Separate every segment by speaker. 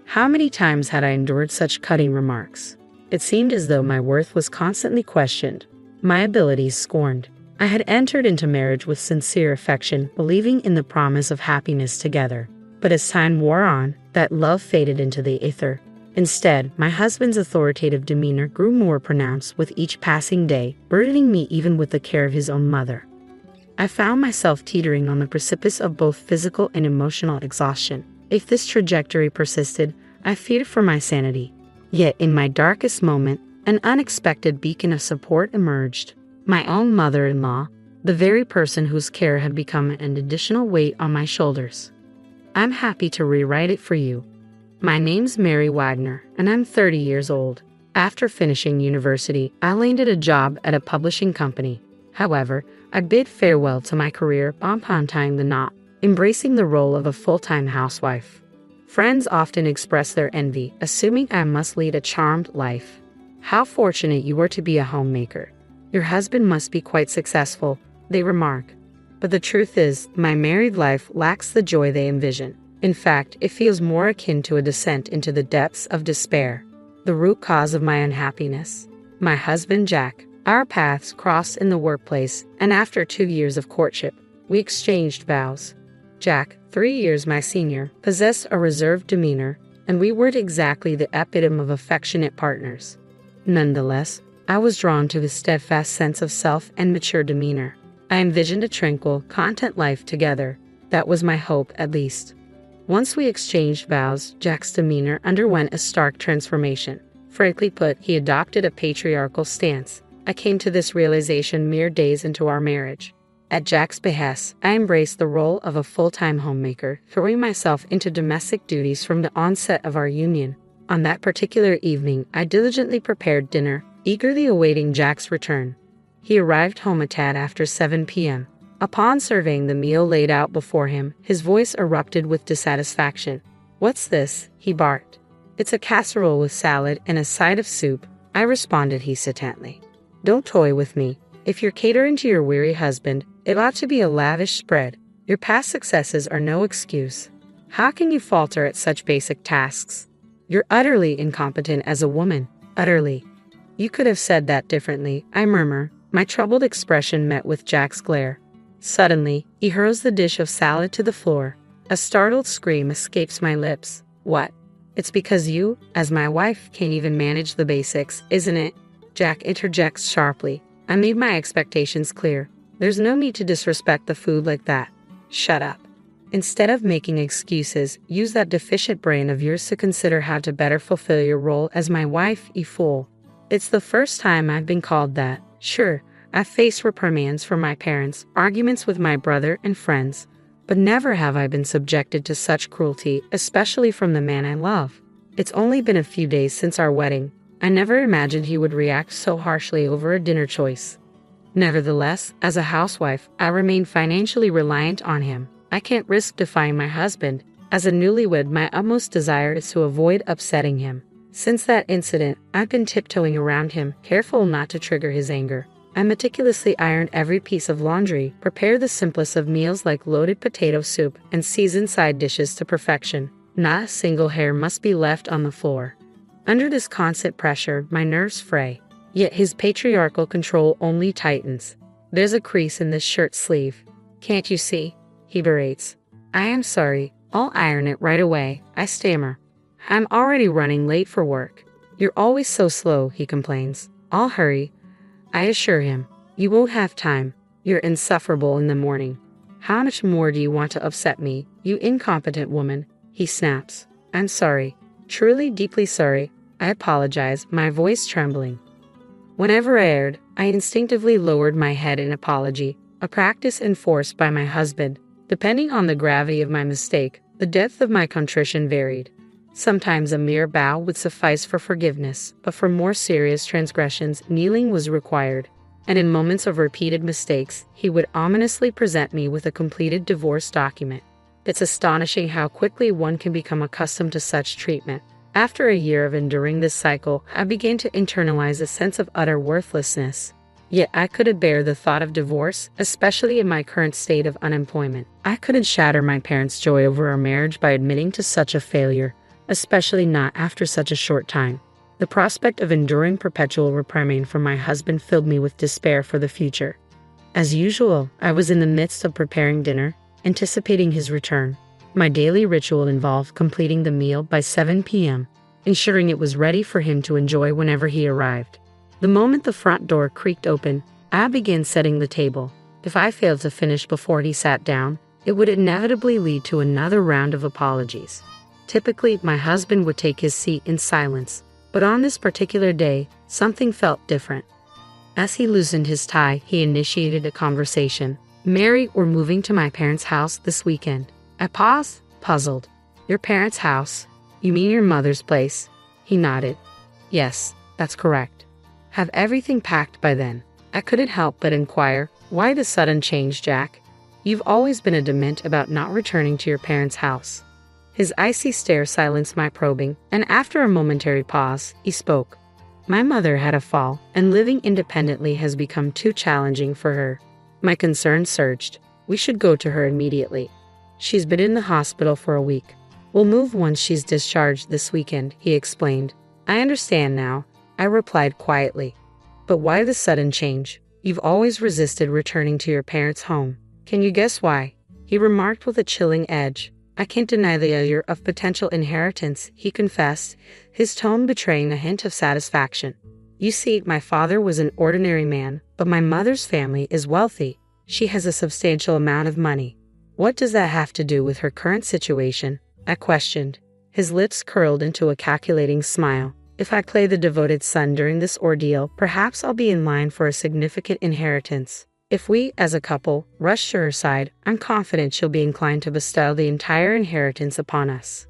Speaker 1: How many times had I endured such cutting remarks? It seemed as though my worth was constantly questioned, my abilities scorned. I had entered into marriage with sincere affection, believing in the promise of happiness together. But as time wore on, that love faded into the ether. Instead, my husband's authoritative demeanor grew more pronounced with each passing day, burdening me even with the care of his own mother. I found myself teetering on the precipice of both physical and emotional exhaustion. If this trajectory persisted, I feared for my sanity. Yet in my darkest moment, an unexpected beacon of support emerged. My own mother-in-law, the very person whose care had become an additional weight on my shoulders. I'm happy to rewrite it for you. My name's Mary Wagner, and I'm 30 years old. After finishing university, I landed a job at a publishing company. However, I bid farewell to my career upon tying the knot, embracing the role of a full-time housewife. Friends often express their envy, assuming I must lead a charmed life. How fortunate you are to be a homemaker. Your husband must be quite successful, they remark. But the truth is, my married life lacks the joy they envision. In fact, it feels more akin to a descent into the depths of despair. The root cause of my unhappiness. My husband, Jack. Our paths crossed in the workplace, and after 2 years of courtship, we exchanged vows. Jack, 3 years my senior, possessed a reserved demeanor, and we weren't exactly the epitome of affectionate partners. Nonetheless, I was drawn to his steadfast sense of self and mature demeanor. I envisioned a tranquil, content life together. That was my hope, at least. Once we exchanged vows, Jack's demeanor underwent a stark transformation. Frankly put, he adopted a patriarchal stance. I came to this realization mere days into our marriage. At Jack's behest, I embraced the role of a full-time homemaker, throwing myself into domestic duties from the onset of our union. On that particular evening, I diligently prepared dinner, eagerly awaiting Jack's return. He arrived home a tad after 7 p.m. Upon surveying the meal laid out before him, his voice erupted with dissatisfaction. "What's this?" he barked. "It's a casserole with salad and a side of soup," I responded hesitantly. "Don't toy with me. If you're catering to your weary husband, it ought to be a lavish spread. Your past successes are no excuse. How can you falter at such basic tasks? You're utterly incompetent as a woman, utterly." "You could have said that differently," I murmur, my troubled expression met with Jack's glare. Suddenly, he hurls the dish of salad to the floor. A startled scream escapes my lips. "What? It's because you, as my wife, can't even manage the basics, isn't it?" Jack interjects sharply. "I made my expectations clear. There's no need to disrespect the food like that." "Shut up. Instead of making excuses, use that deficient brain of yours to consider how to better fulfill your role as my wife, you fool." It's the first time I've been called that. Sure, I've faced reprimands from my parents, arguments with my brother and friends, but never have I been subjected to such cruelty, especially from the man I love. It's only been a few days since our wedding. I never imagined he would react so harshly over a dinner choice. Nevertheless, as a housewife, I remain financially reliant on him. I can't risk defying my husband. As a newlywed, my utmost desire is to avoid upsetting him. Since that incident, I've been tiptoeing around him, careful not to trigger his anger. I meticulously ironed every piece of laundry, prepared the simplest of meals like loaded potato soup, and seasoned side dishes to perfection. Not a single hair must be left on the floor. Under this constant pressure, my nerves fray. Yet his patriarchal control only tightens. "There's a crease in this shirt sleeve. Can't you see?" he berates. "I am sorry. I'll iron it right away," I stammer. "I'm already running late for work." "You're always so slow," he complains. "I'll hurry," I assure him. "You won't have time. You're insufferable in the morning." "How much more do you want to upset me, you incompetent woman?" he snaps. "I'm sorry. Truly deeply sorry." I apologize, my voice trembling. Whenever I erred, I instinctively lowered my head in apology, a practice enforced by my husband. Depending on the gravity of my mistake, the depth of my contrition varied. Sometimes a mere bow would suffice for forgiveness, but for more serious transgressions, kneeling was required. And in moments of repeated mistakes, he would ominously present me with a completed divorce document. It's astonishing how quickly one can become accustomed to such treatment. After a year of enduring this cycle, I began to internalize a sense of utter worthlessness. Yet I couldn't bear the thought of divorce, especially in my current state of unemployment. I couldn't shatter my parents' joy over our marriage by admitting to such a failure. especially not after such a short time. The prospect of enduring perpetual reprimand from my husband filled me with despair for the future. As usual, I was in the midst of preparing dinner, anticipating his return. My daily ritual involved completing the meal by 7 p.m., ensuring it was ready for him to enjoy whenever he arrived. The moment the front door creaked open, I began setting the table. If I failed to finish before he sat down, it would inevitably lead to another round of apologies. Typically, my husband would take his seat in silence, but on this particular day, something felt different. As he loosened his tie, he initiated a conversation. "Mary, we're moving to my parents' house this weekend." I paused, puzzled. "Your parents' house? You mean your mother's place?" He nodded. "Yes, that's correct." "Have everything packed by then?" I couldn't help but inquire, "Why the sudden change, Jack? You've always been adamant about not returning to your parents' house." His icy stare silenced my probing, and after a momentary pause, he spoke. "My mother had a fall, and living independently has become too challenging for her." My concern surged. "We should go to her immediately. She's been in the hospital for a week. We'll move once she's discharged this weekend," he explained. "I understand now," I replied quietly. "But why the sudden change? You've always resisted returning to your parents' home. Can you guess why?" he remarked with a chilling edge. "I can't deny the allure of potential inheritance," he confessed, his tone betraying a hint of satisfaction. "You see, my father was an ordinary man, but my mother's family is wealthy. She has a substantial amount of money." "What does that have to do with her current situation?" I questioned. His lips curled into a calculating smile. "If I play the devoted son during this ordeal, perhaps I'll be in line for a significant inheritance. If we, as a couple, rush to her side, I'm confident she'll be inclined to bestow the entire inheritance upon us."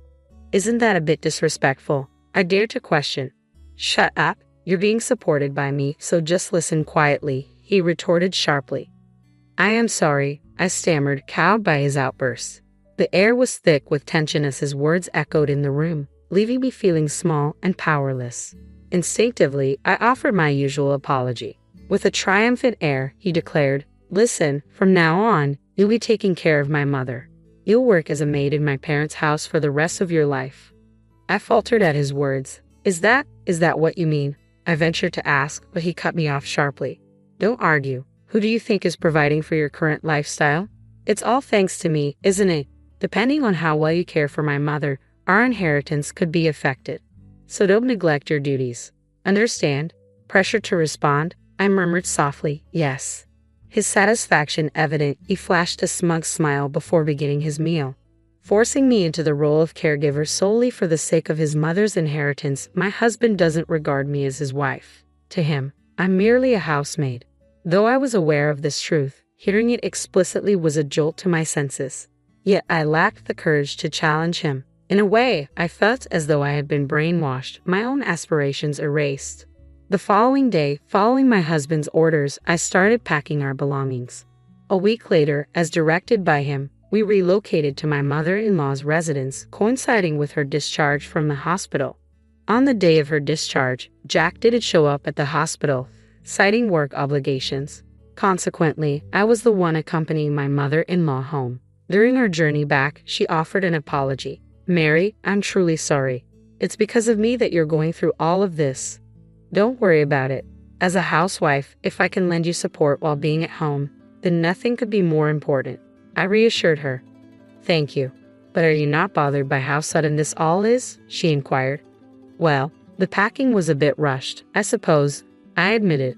Speaker 1: "Isn't that a bit disrespectful?" I dared to question. "Shut up. You're being supported by me, so just listen quietly," he retorted sharply. "I am sorry," I stammered, cowed by his outburst. The air was thick with tension as his words echoed in the room, leaving me feeling small and powerless. Instinctively, I offered my usual apology. With a triumphant air, he declared, "Listen, from now on, you'll be taking care of my mother. You'll work as a maid in my parents' house for the rest of your life." I faltered at his words. Is that what you mean?" I ventured to ask, but he cut me off sharply. "Don't argue. Who do you think is providing for your current lifestyle? It's all thanks to me, isn't it? Depending on how well you care for my mother, our inheritance could be affected. So don't neglect your duties. Understand?" Pressured to respond, I murmured softly, "Yes." His satisfaction evident, he flashed a smug smile before beginning his meal. Forcing me into the role of caregiver solely for the sake of his mother's inheritance, my husband doesn't regard me as his wife. To him, I'm merely a housemaid. Though I was aware of this truth, hearing it explicitly was a jolt to my senses. Yet I lacked the courage to challenge him. In a way, I felt as though I had been brainwashed, my own aspirations erased. The following day, following my husband's orders, I started packing our belongings. A week later, as directed by him, we relocated to my mother-in-law's residence, coinciding with her discharge from the hospital. On the day of her discharge, Jack didn't show up at the hospital, citing work obligations. Consequently, I was the one accompanying my mother-in-law home. During our journey back, she offered an apology. "Mary, I'm truly sorry. It's because of me that you're going through all of this. Don't worry about it. As a housewife, if I can lend you support while being at home, then nothing could be more important," I reassured her. "Thank you. But are you not bothered by how sudden this all is?" she inquired. "Well, the packing was a bit rushed, I suppose," I admitted.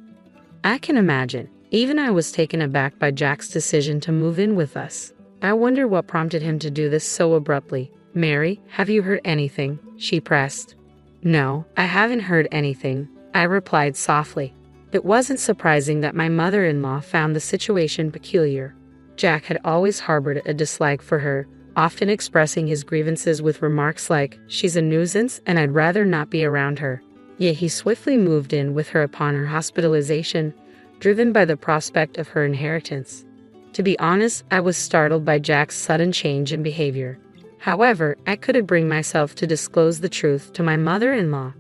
Speaker 1: "I can imagine. Even I was taken aback by Jack's decision to move in with us. I wonder what prompted him to do this so abruptly." "Mary, have you heard anything?" she pressed. "No, I haven't heard anything," I replied softly. It wasn't surprising that my mother-in-law found the situation peculiar. Jack had always harbored a dislike for her, often expressing his grievances with remarks like, "She's a nuisance and I'd rather not be around her." Yet he swiftly moved in with her upon her hospitalization, driven by the prospect of her inheritance. To be honest, I was startled by Jack's sudden change in behavior. However, I couldn't bring myself to disclose the truth to my mother-in-law.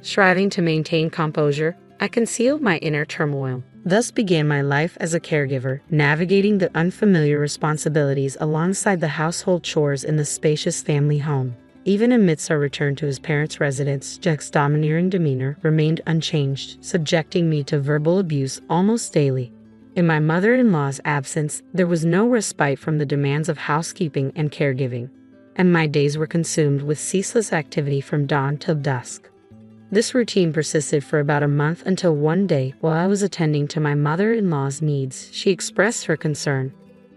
Speaker 1: Striving to maintain composure, I concealed my inner turmoil. Thus began my life as a caregiver, navigating the unfamiliar responsibilities alongside the household chores in the spacious family home. Even amidst our return to his parents' residence, Jack's domineering demeanor remained unchanged, subjecting me to verbal abuse almost daily. In my mother-in-law's absence, there was no respite from the demands of housekeeping and caregiving, and my days were consumed with ceaseless activity from dawn till dusk. This routine persisted for about a month until one day, while I was attending to my mother-in-law's needs, she expressed her concern.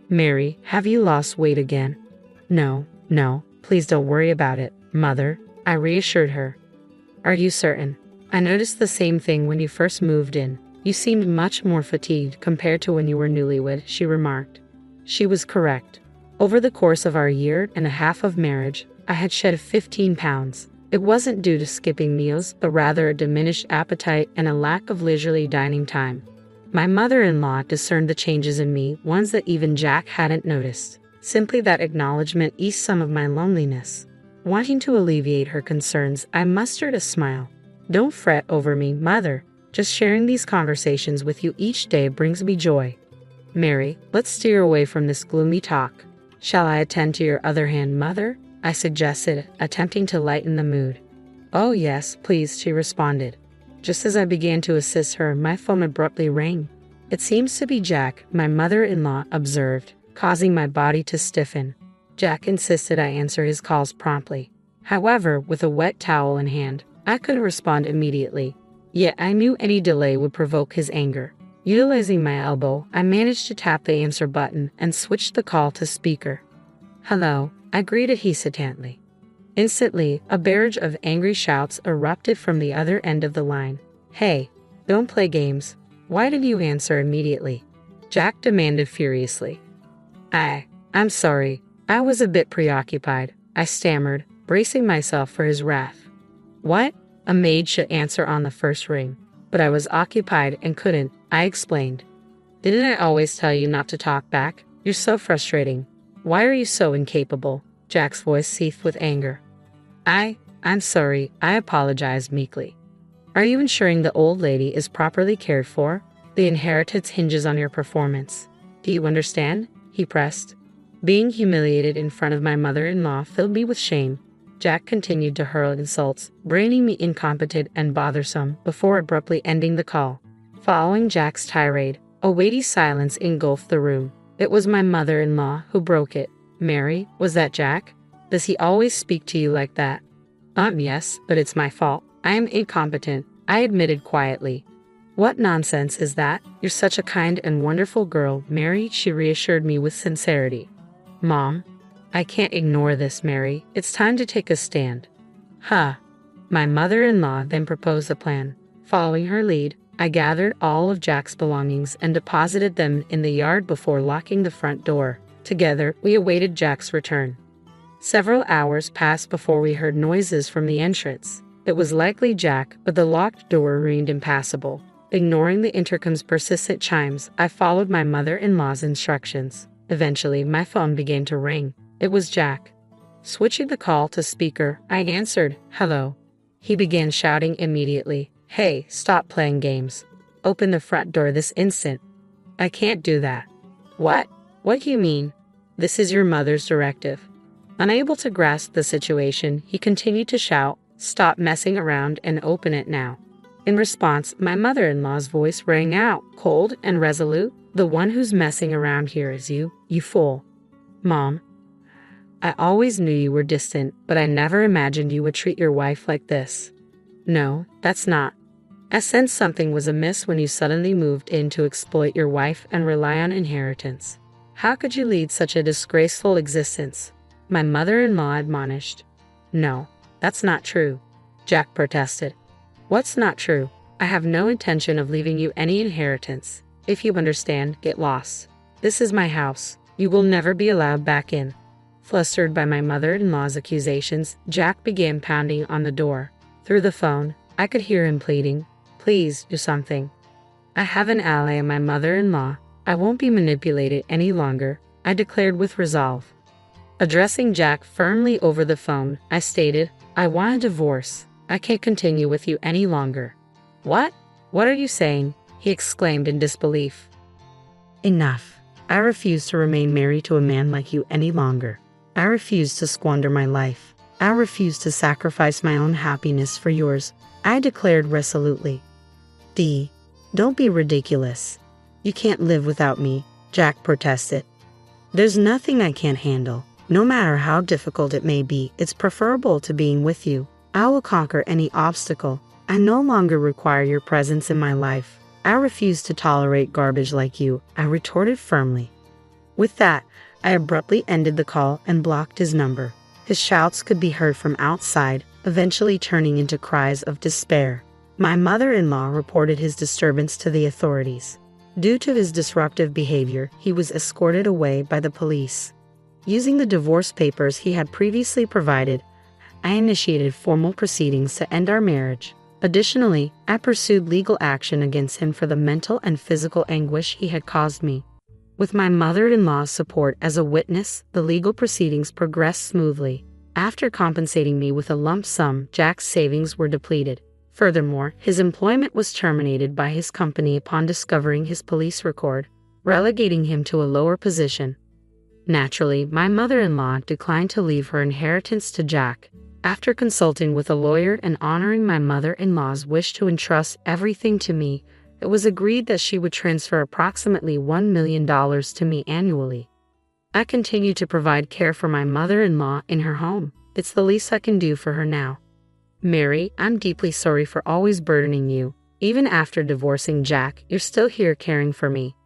Speaker 1: "Mary, have you lost weight again?" No, please don't worry about it, Mother," I reassured her. "Are you certain? I noticed the same thing when you first moved in. You seemed much more fatigued compared to when you were newlywed," she remarked. She was correct. Over the course of our year and a half of marriage, I had shed 15 pounds. It wasn't due to skipping meals, but rather a diminished appetite and a lack of leisurely dining time. My mother-in-law discerned the changes in me, ones that even Jack hadn't noticed. Simply that acknowledgement eased some of my loneliness. Wanting to alleviate her concerns, I mustered a smile. "Don't fret over me, Mother. Just sharing these conversations with you each day brings me joy. Mary, let's steer away from this gloomy talk. Shall I attend to your other hand, Mother?" I suggested, attempting to lighten the mood. "Oh yes, please," she responded. Just as I began to assist her, my phone abruptly rang. "It seems to be Jack," my mother-in-law observed, causing my body to stiffen. Jack insisted I answer his calls promptly. However, with a wet towel in hand, I couldn't respond immediately. Yet I knew any delay would provoke his anger. Utilizing my elbow, I managed to tap the answer button and switched the call to speaker. "Hello," I greeted hesitantly. Instantly, a barrage of angry shouts erupted from the other end of the line. "Hey, don't play games. Why did you answer immediately?" Jack demanded furiously. I'm sorry. I was a bit preoccupied," I stammered, bracing myself for his wrath. "What? A maid should answer on the first ring. But I was occupied and couldn't," I explained. "Didn't I always tell you not to talk back? You're so frustrating. Why are you so incapable?" Jack's voice seethed with anger. I'm sorry," I apologized meekly. "Are you ensuring the old lady is properly cared for? The inheritance hinges on your performance. Do you understand?" he pressed. Being humiliated in front of my mother-in-law filled me with shame. Jack continued to hurl insults, branding me incompetent and bothersome before abruptly ending the call. Following Jack's tirade, a weighty silence engulfed the room. It was my mother-in-law who broke it. "Mary, was that Jack? Does he always speak to you like that?" Yes, but it's my fault. I am incompetent," I admitted quietly. "What nonsense is that? You're such a kind and wonderful girl, Mary," she reassured me with sincerity. "Mom, I can't ignore this, Mary. It's time to take a stand." My mother-in-law then proposed a plan. Following her lead, I gathered all of Jack's belongings and deposited them in the yard before locking the front door. Together, we awaited Jack's return. Several hours passed before we heard noises from the entrance. It was likely Jack, but the locked door remained impassable. Ignoring the intercom's persistent chimes, I followed my mother-in-law's instructions. Eventually, my phone began to ring. It was Jack. Switching the call to speaker, I answered, "Hello." He began shouting immediately, "Hey, stop playing games. Open the front door this instant." "I can't do that." "What? What do you mean?" "This is your mother's directive." Unable to grasp the situation, he continued to shout, "Stop messing around and open it now." In response, my mother-in-law's voice rang out, cold and resolute. "The one who's messing around here is you fool." "Mom, I always knew you were distant, but I never imagined you would treat your wife like this." "No, that's not. I sensed something was amiss when you suddenly moved in to exploit your wife and rely on inheritance. How could you lead such a disgraceful existence?" my mother-in-law admonished. "No, that's not true," Jack protested. "What's not true? I have no intention of leaving you any inheritance. If you understand, get lost. This is my house. You will never be allowed back in." Flustered by my mother-in-law's accusations, Jack began pounding on the door. Through the phone, I could hear him pleading, "Please do something. I have an ally in my mother-in-law. I won't be manipulated any longer," I declared with resolve. Addressing Jack firmly over the phone, I stated, "I want a divorce. I can't continue with you any longer." "What? What are you saying?" he exclaimed in disbelief. "Enough. I refuse to remain married to a man like you any longer. I refuse to squander my life. I refuse to sacrifice my own happiness for yours, I declared resolutely. Dee, don't be ridiculous. You can't live without me, Jack protested. There's nothing I can't handle. No matter how difficult it may be, it's preferable to being with you. I will conquer any obstacle. I no longer require your presence in my life. I refuse to tolerate garbage like you, I retorted firmly. With that, I abruptly ended the call and blocked his number. His shouts could be heard from outside, eventually turning into cries of despair. My mother-in-law reported his disturbance to the authorities. Due to his disruptive behavior, he was escorted away by the police. Using the divorce papers he had previously provided, I initiated formal proceedings to end our marriage. Additionally, I pursued legal action against him for the mental and physical anguish he had caused me. With my mother-in-law's support as a witness, the legal proceedings progressed smoothly. After compensating me with a lump sum, Jack's savings were depleted. Furthermore, his employment was terminated by his company upon discovering his police record, relegating him to a lower position. Naturally, my mother-in-law declined to leave her inheritance to Jack. After consulting with a lawyer and honoring my mother-in-law's wish to entrust everything to me, it was agreed that she would transfer approximately $1 million to me annually. I continue to provide care for my mother-in-law in her home. It's the least I can do for her now. Mary, I'm deeply sorry for always burdening you. Even after divorcing Jack, you're still here caring for me.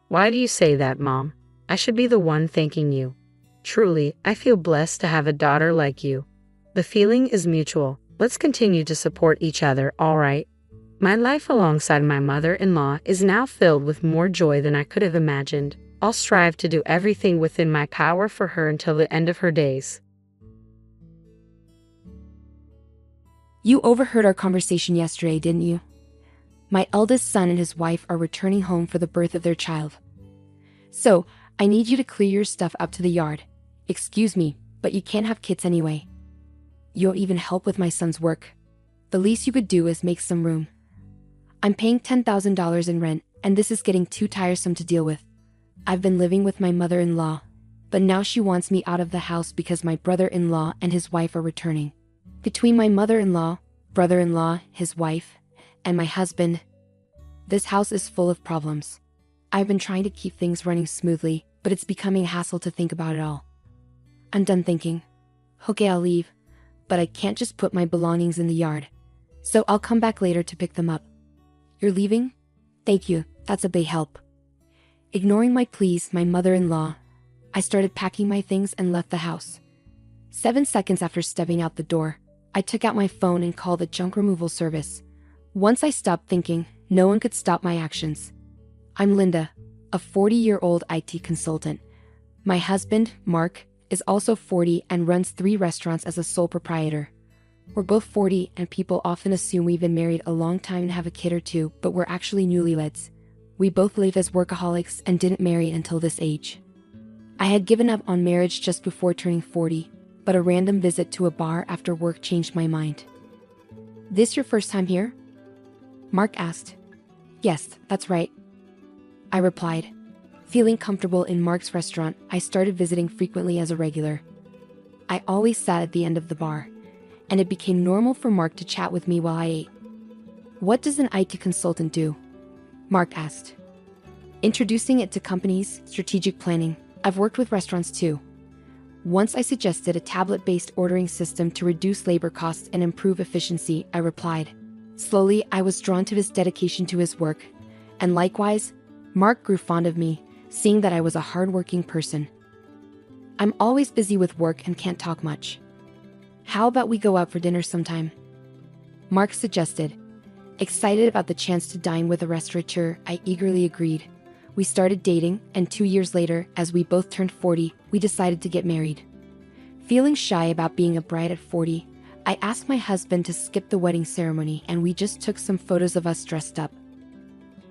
Speaker 1: Why do you say that, Mom? I should be the one thanking you. Truly, I feel blessed to have a daughter like you. The feeling is mutual. Let's continue to support each other, all right? My life alongside my mother-in-law is now filled with more joy than I could have imagined. I'll strive to do everything within my power for her until the end of her days.
Speaker 2: You overheard our conversation yesterday, didn't you? My eldest son and his wife are returning home for the birth of their child. So, I need you to clear your stuff up to the yard. Excuse me, but you can't have kids anyway. You'll even help with my son's work. The least you could do is make some room. I'm paying $10,000 in rent, and this is getting too tiresome to deal with. I've been living with my mother-in-law, but now she wants me out of the house because my brother-in-law and his wife are returning. Between my mother-in-law, brother-in-law, his wife, and my husband, this house is full of problems. I've been trying to keep things running smoothly, but it's becoming a hassle to think about it all. I'm done thinking. Okay, I'll leave, but I can't just put my belongings in the yard. So I'll come back later to pick them up. You're leaving? Thank you, that's a big help. Ignoring my pleas, my mother-in-law, I started packing my things and left the house. 7 seconds after stepping out the door, I took out my phone and called the junk removal service. Once I stopped thinking, no one could stop my actions. I'm Linda, a 40-year-old IT consultant. My husband, Mark, is also 40 and runs 3 restaurants as a sole proprietor. We're both 40 and people often assume we've been married a long time and have a kid or two, but we're actually newlyweds. We both live as workaholics and didn't marry until this age. I had given up on marriage just before turning 40, but a random visit to a bar after work changed my mind. This your first time here? Mark asked. Yes, that's right. I replied. Feeling comfortable in Mark's restaurant, I started visiting frequently as a regular. I always sat at the end of the bar, and it became normal for Mark to chat with me while I ate. What does an IT consultant do? Mark asked. Introducing it to companies, strategic planning. I've worked with restaurants too. Once I suggested a tablet-based ordering system to reduce labor costs and improve efficiency, I replied. Slowly, I was drawn to his dedication to his work, and likewise, Mark grew fond of me, seeing that I was a hardworking person. I'm always busy with work and can't talk much. How about we go out for dinner sometime? Mark suggested. Excited about the chance to dine with a restaurateur, I eagerly agreed. We started dating, and 2 years later, as we both turned 40, we decided to get married. Feeling shy about being a bride at 40, I asked my husband to skip the wedding ceremony and we just took some photos of us dressed up.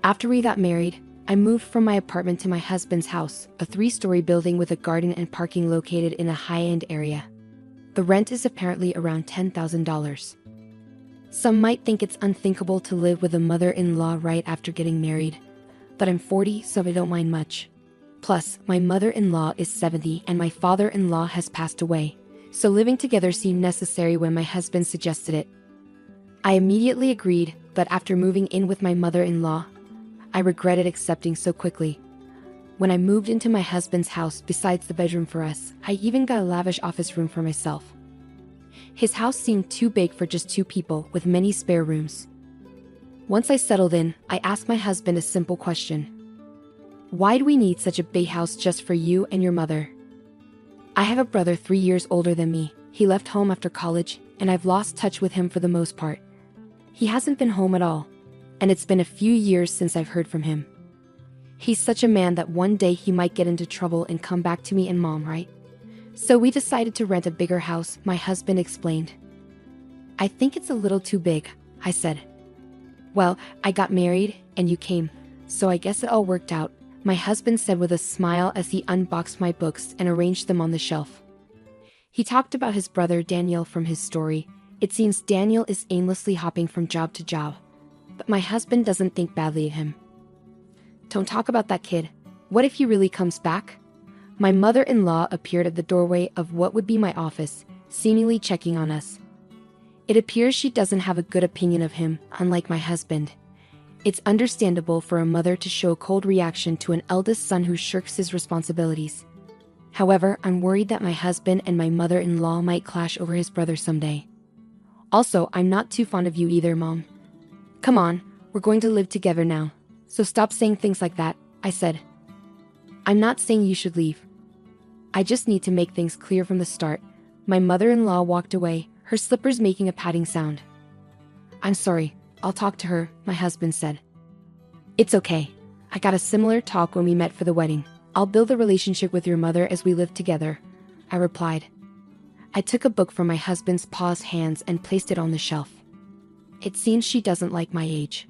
Speaker 2: After we got married, I moved from my apartment to my husband's house, a 3-story building with a garden and parking located in a high-end area. The rent is apparently around $10,000. Some might think it's unthinkable to live with a mother-in-law right after getting married, but I'm 40, so I don't mind much. Plus, my mother-in-law is 70 and my father-in-law has passed away, so living together seemed necessary when my husband suggested it. I immediately agreed, but after moving in with my mother-in-law, I regretted accepting so quickly. When I moved into my husband's house besides the bedroom for us, I even got a lavish office room for myself. His house seemed too big for just 2 people, with many spare rooms. Once I settled in, I asked my husband a simple question. Why do we need such a big house just for you and your mother? I have a brother 3 years older than me. He left home after college, and I've lost touch with him for the most part. He hasn't been home at all, and it's been a few years since I've heard from him. He's such a man that one day he might get into trouble and come back to me and Mom, right? So we decided to rent a bigger house, my husband explained. I think it's a little too big, I said. Well, I got married, and you came, so I guess it all worked out, my husband said with a smile as he unboxed my books and arranged them on the shelf. He talked about his brother Daniel from his story. It seems Daniel is aimlessly hopping from job to job, but my husband doesn't think badly of him. Don't talk about that kid. What if he really comes back? My mother-in-law appeared at the doorway of what would be my office, seemingly checking on us. It appears she doesn't have a good opinion of him, unlike my husband. It's understandable for a mother to show a cold reaction to an eldest son who shirks his responsibilities. However, I'm worried that my husband and my mother-in-law might clash over his brother someday. Also, I'm not too fond of you either, Mom. Come on, we're going to live together now, so stop saying things like that, I said. I'm not saying you should leave. I just need to make things clear from the start. My mother-in-law walked away, her slippers making a padding sound. I'm sorry, I'll talk to her, my husband said. It's okay. I got a similar talk when we met for the wedding. I'll build a relationship with your mother as we live together, I replied. I took a book from my husband's paused hands and placed it on the shelf. It seems she doesn't like my age.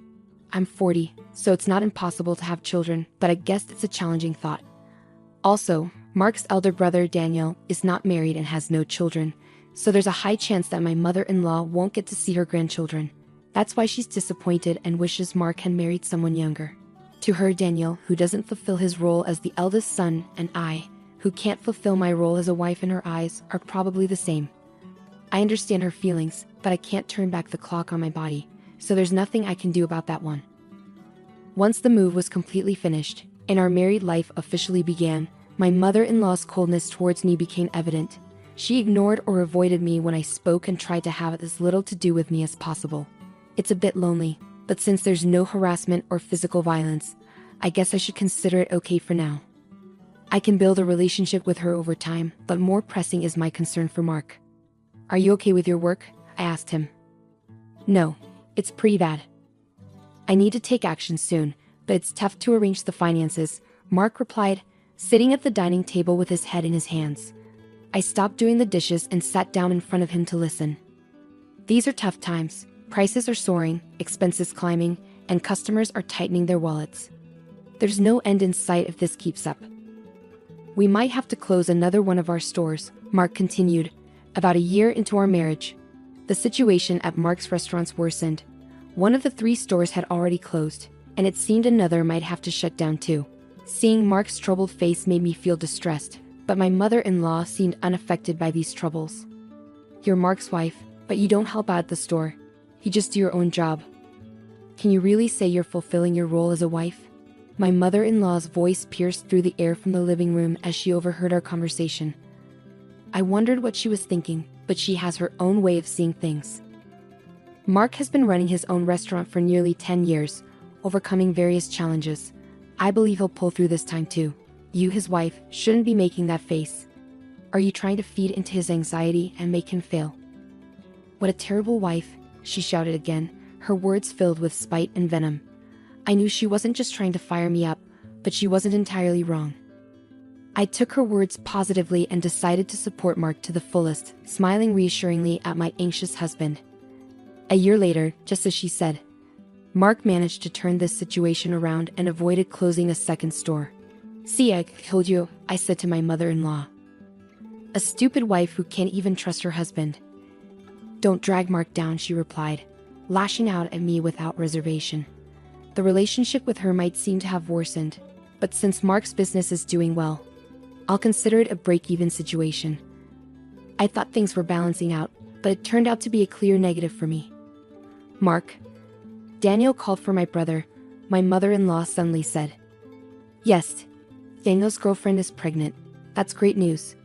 Speaker 2: I'm 40, so it's not impossible to have children, but I guess it's a challenging thought. Also, Mark's elder brother Daniel is not married and has no children, so there's a high chance that my mother-in-law won't get to see her grandchildren. That's why she's disappointed and wishes Mark had married someone younger. To her, Daniel, who doesn't fulfill his role as the eldest son, and I, who can't fulfill my role as a wife in her eyes, are probably the same. I understand her feelings, but I can't turn back the clock on my body, so there's nothing I can do about that one. Once the move was completely finished, and our married life officially began, my mother-in-law's coldness towards me became evident. She ignored or avoided me when I spoke and tried to have as little to do with me as possible. It's a bit lonely, but since there's no harassment or physical violence, I guess I should consider it okay for now. I can build a relationship with her over time, but more pressing is my concern for Mark. Are you okay with your work? I asked him. No, it's pretty bad. I need to take action soon, but it's tough to arrange the finances, Mark replied, sitting at the dining table with his head in his hands. I stopped doing the dishes and sat down in front of him to listen. These are tough times. Prices are soaring, expenses climbing, and customers are tightening their wallets. There's no end in sight if this keeps up. We might have to close another one of our stores, Mark continued, about a year into our marriage. The situation at Mark's restaurants worsened. One of the 3 stores had already closed, and it seemed another might have to shut down too. Seeing Mark's troubled face made me feel distressed, but my mother-in-law seemed unaffected by these troubles. You're Mark's wife, but you don't help out at the store. You just do your own job. Can you really say you're fulfilling your role as a wife? My mother-in-law's voice pierced through the air from the living room as she overheard our conversation. I wondered what she was thinking, but she has her own way of seeing things. Mark has been running his own restaurant for nearly 10 years, overcoming various challenges. I believe he'll pull through this time too. You, his wife, shouldn't be making that face. Are you trying to feed into his anxiety and make him fail? What a terrible wife, she shouted again, her words filled with spite and venom. I knew she wasn't just trying to fire me up, but she wasn't entirely wrong. I took her words positively and decided to support Mark to the fullest, smiling reassuringly at my anxious husband. A year later, just as she said, Mark managed to turn this situation around and avoided closing a second store. See, I told you, I said to my mother-in-law. A stupid wife who can't even trust her husband. Don't drag Mark down, she replied, lashing out at me without reservation. The relationship with her might seem to have worsened, but since Mark's business is doing well, I'll consider it a break-even situation. I thought things were balancing out, but it turned out to be a clear negative for me. Mark. Daniel called for my brother, my mother-in-law suddenly said. Yes, Daniel's girlfriend is pregnant. That's great news.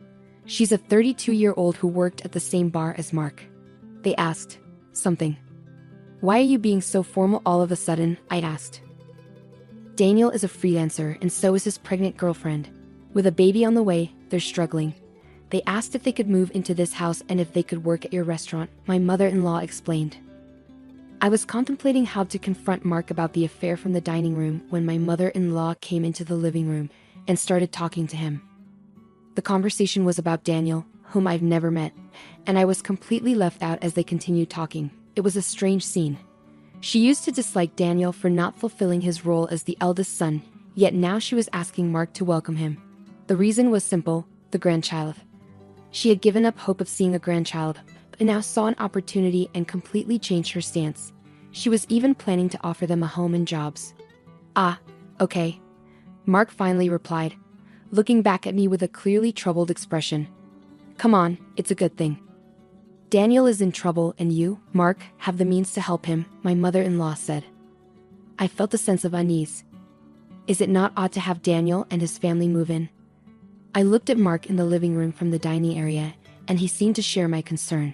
Speaker 2: She's a 32-year-old who worked at the same bar as Mark. They asked, something. Why are you being so formal all of a sudden? I asked. Daniel is a freelancer and so is his pregnant girlfriend. With a baby on the way, they're struggling. They asked if they could move into this house and if they could work at your restaurant, my mother-in-law explained. I was contemplating how to confront Mark about the affair from the dining room when my mother-in-law came into the living room and started talking to him. The conversation was about Daniel, whom I've never met, and I was completely left out as they continued talking. It was a strange scene. She used to dislike Daniel for not fulfilling his role as the eldest son, yet now she was asking Mark to welcome him. The reason was simple, the grandchild. She had given up hope of seeing a grandchild, but now saw an opportunity and completely changed her stance. She was even planning to offer them a home and jobs. Ah, okay. Mark finally replied, looking back at me with a clearly troubled expression. Come on, it's a good thing. Daniel is in trouble and you, Mark, have the means to help him, my mother-in-law said. I felt a sense of unease. Is it not odd to have Daniel and his family move in? I looked at Mark in the living room from the dining area, and he seemed to share my concern.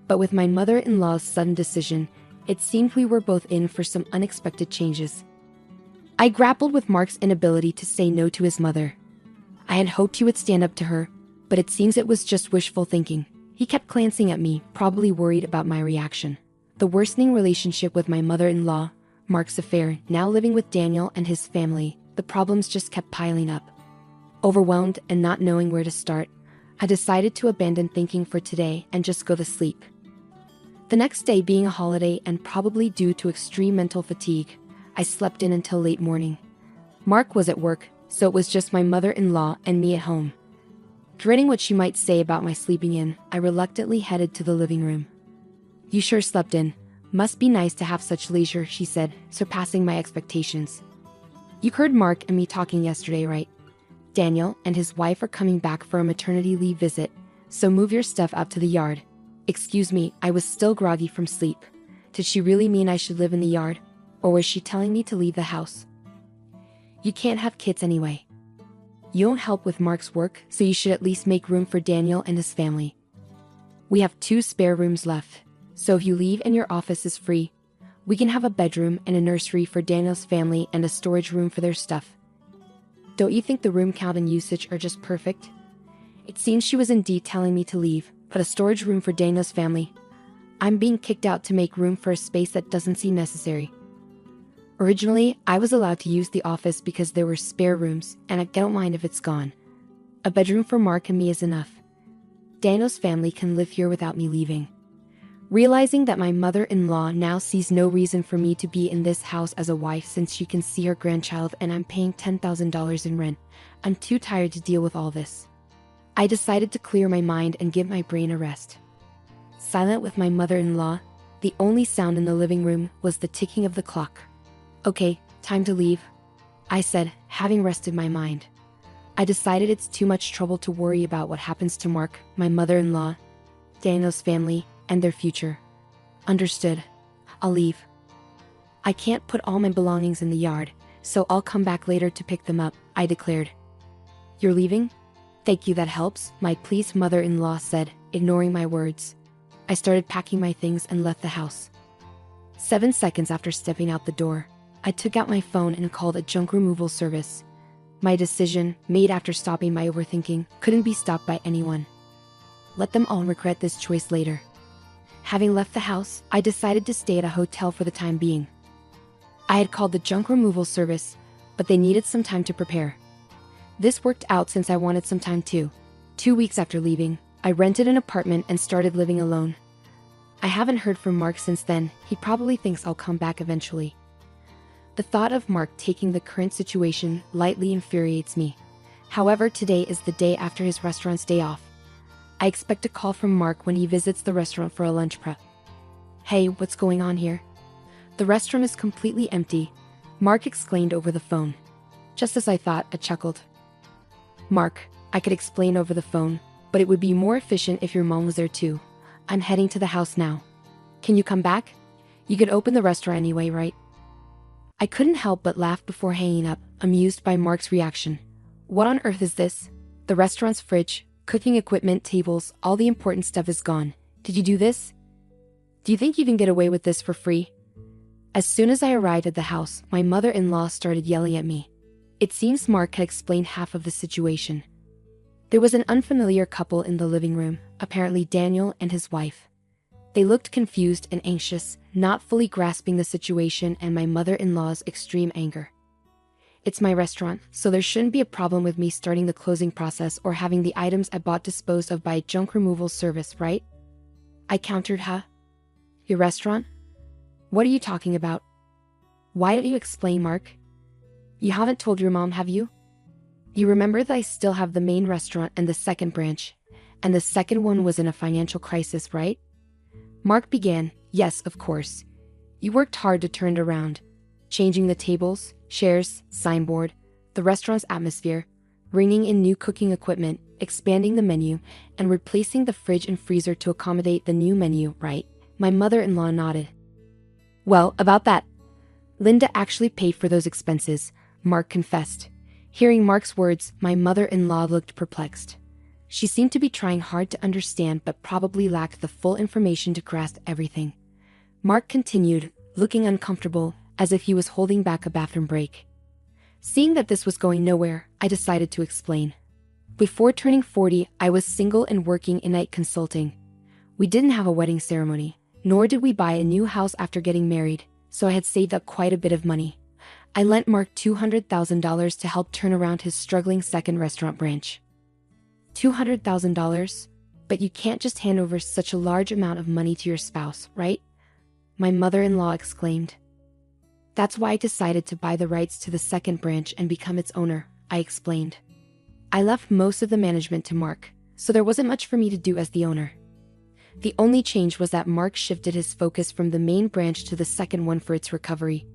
Speaker 2: But with my mother-in-law's sudden decision, it seemed we were both in for some unexpected changes. I grappled with Mark's inability to say no to his mother. I had hoped he would stand up to her, but it seems it was just wishful thinking. He kept glancing at me, probably worried about my reaction. The worsening relationship with my mother-in-law, Mark's affair, now living with Daniel and his family, the problems just kept piling up. Overwhelmed and not knowing where to start, I decided to abandon thinking for today and just go to sleep. The next day being a holiday and probably due to extreme mental fatigue, I slept in until late morning. Mark was at work, so it was just my mother-in-law and me at home. Dreading what she might say about my sleeping in, I reluctantly headed to the living room. You sure slept in. Must be nice to have such leisure, she said, surpassing my expectations. You heard Mark and me talking yesterday, right? Daniel and his wife are coming back for a maternity leave visit, so move your stuff out to the yard. Excuse me, I was still groggy from sleep. Did she really mean I should live in the yard? Or was she telling me to leave the house? You can't have kids anyway. You don't help with Mark's work, so you should at least make room for Daniel and his family. We have 2 spare rooms left, so if you leave and your office is free, we can have a bedroom and a nursery for Daniel's family and a storage room for their stuff. Don't you think the room count and usage are just perfect? It seems she was indeed telling me to leave, but a storage room for Daniel's family. I'm being kicked out to make room for a space that doesn't seem necessary. Originally, I was allowed to use the office because there were spare rooms, and I don't mind if it's gone. A bedroom for Mark and me is enough. Daniel's family can live here without me leaving. Realizing that my mother-in-law now sees no reason for me to be in this house as a wife since she can see her grandchild and I'm paying $10,000 in rent, I'm too tired to deal with all this. I decided to clear my mind and give my brain a rest. Silent with my mother-in-law, the only sound in the living room was the ticking of the clock. Okay, time to leave, I said, having rested my mind. I decided it's too much trouble to worry about what happens to Mark, my mother-in-law, Daniel's family, and their future. Understood. I'll leave. I can't put all my belongings in the yard, so I'll come back later to pick them up, I declared. You're leaving? Thank you, that helps, my pleased mother-in-law said, ignoring my words. I started packing my things and left the house. 7 seconds after stepping out the door, I took out my phone and called a junk removal service. My decision, made after stopping my overthinking, couldn't be stopped by anyone. Let them all regret this choice later. Having left the house, I decided to stay at a hotel for the time being. I had called the junk removal service, but they needed some time to prepare. This worked out since I wanted some time too. 2 weeks after leaving, I rented an apartment and started living alone. I haven't heard from Mark since then. He probably thinks I'll come back eventually. The thought of Mark taking the current situation lightly infuriates me. However, today is the day after his restaurant's day off. I expect a call from Mark when he visits the restaurant for a lunch prep. Hey, what's going on here? The restaurant is completely empty, Mark exclaimed over the phone. Just as I thought, I chuckled. Mark, I could explain over the phone, but it would be more efficient if your mom was there too. I'm heading to the house now. Can you come back? You could open the restaurant anyway, right? I couldn't help but laugh before hanging up, amused by Mark's reaction. What on earth is this? The restaurant's fridge, cooking equipment, tables, all the important stuff is gone. Did you do this? Do you think you can get away with this for free? As soon as I arrived at the house, my mother-in-law started yelling at me. It seems Mark had explained half of the situation. There was an unfamiliar couple in the living room, apparently Daniel and his wife. They looked confused and anxious, not fully grasping the situation and my mother-in-law's extreme anger. It's my restaurant, so there shouldn't be a problem with me starting the closing process or having the items I bought disposed of by a junk removal service, right? I countered, huh? Your restaurant? What are you talking about? Why don't you explain, Mark? You haven't told your mom, have you? You remember that I still have the main restaurant and the second branch, and the second one was in a financial crisis, right? Mark began, yes, of course. You worked hard to turn it around, changing the tables, chairs, signboard, the restaurant's atmosphere, bringing in new cooking equipment, expanding the menu, and replacing the fridge and freezer to accommodate the new menu, right? My mother-in-law nodded. Well, about that. Linda actually paid for those expenses, Mark confessed. Hearing Mark's words, my mother-in-law looked perplexed. She seemed to be trying hard to understand but probably lacked the full information to grasp everything. Mark continued, looking uncomfortable, as if he was holding back a bathroom break. Seeing that this was going nowhere, I decided to explain. Before turning 40, I was single and working in night consulting. We didn't have a wedding ceremony, nor did we buy a new house after getting married, so I had saved up quite a bit of money. I lent Mark $200,000 to help turn around his struggling second restaurant branch. $200,000? But you can't just hand over such a large amount of money to your spouse, right? My mother-in-law exclaimed. That's why I decided to buy the rights to the second branch and become its owner, I explained. I left most of the management to Mark, so there wasn't much for me to do as the owner. The only change was that Mark shifted his focus from the main branch to the second one for its recovery.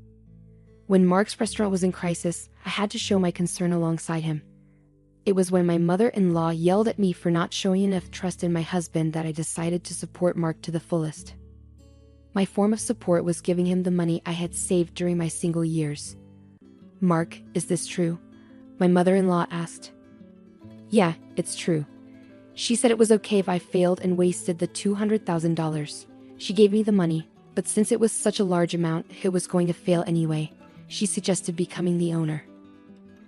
Speaker 2: When Mark's restaurant was in crisis, I had to show my concern alongside him. It was when my mother-in-law yelled at me for not showing enough trust in my husband that I decided to support Mark to the fullest. My form of support was giving him the money I had saved during my single years. Mark, is this true? My mother-in-law asked. Yeah, it's true. She said it was okay if I failed and wasted the $200,000. She gave me the money, but since it was such a large amount, it was going to fail anyway. She suggested becoming the owner.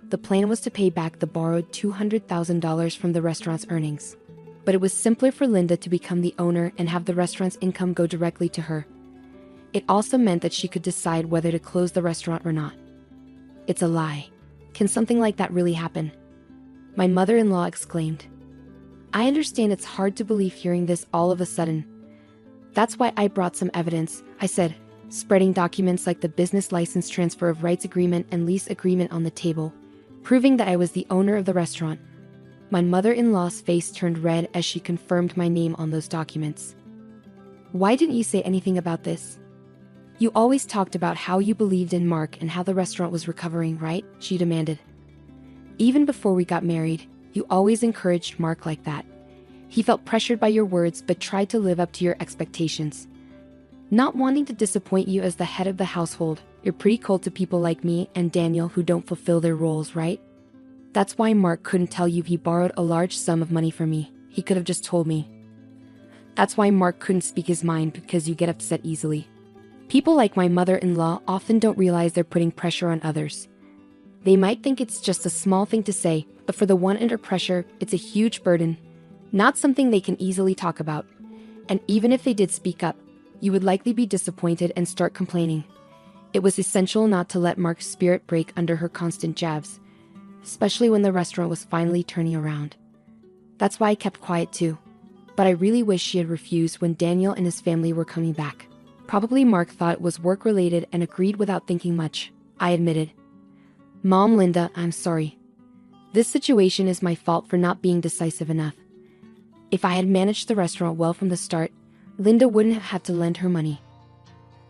Speaker 2: The plan was to pay back the borrowed $200,000 from the restaurant's earnings. But it was simpler for Linda to become the owner and have the restaurant's income go directly to her. It also meant that she could decide whether to close the restaurant or not. It's a lie. Can something like that really happen? My mother-in-law exclaimed. I understand it's hard to believe hearing this all of a sudden. That's why I brought some evidence, I said, spreading documents like the business license transfer of rights agreement and lease agreement on the table, proving that I was the owner of the restaurant. My mother-in-law's face turned red as she confirmed my name on those documents. Why didn't you say anything about this? You always talked about how you believed in Mark and how the restaurant was recovering, right? She demanded. Even before we got married, you always encouraged Mark like that. He felt pressured by your words but tried to live up to your expectations. Not wanting to disappoint you as the head of the household, you're pretty cold to people like me and Daniel who don't fulfill their roles, right? That's why Mark couldn't tell you he borrowed a large sum of money from me. He could have just told me. That's why Mark couldn't speak his mind, because you get upset easily. People like my mother-in-law often don't realize they're putting pressure on others. They might think it's just a small thing to say, but for the one under pressure, it's a huge burden. Not something they can easily talk about. And even if they did speak up, you would likely be disappointed and start complaining. It was essential not to let Mark's spirit break under her constant jabs, especially when the restaurant was finally turning around. That's why I kept quiet too. But I really wish she had refused when Daniel and his family were coming back. Probably Mark thought it was work-related and agreed without thinking much, I admitted. Mom, Linda, I'm sorry. This situation is my fault for not being decisive enough. If I had managed the restaurant well from the start, Linda wouldn't have had to lend her money.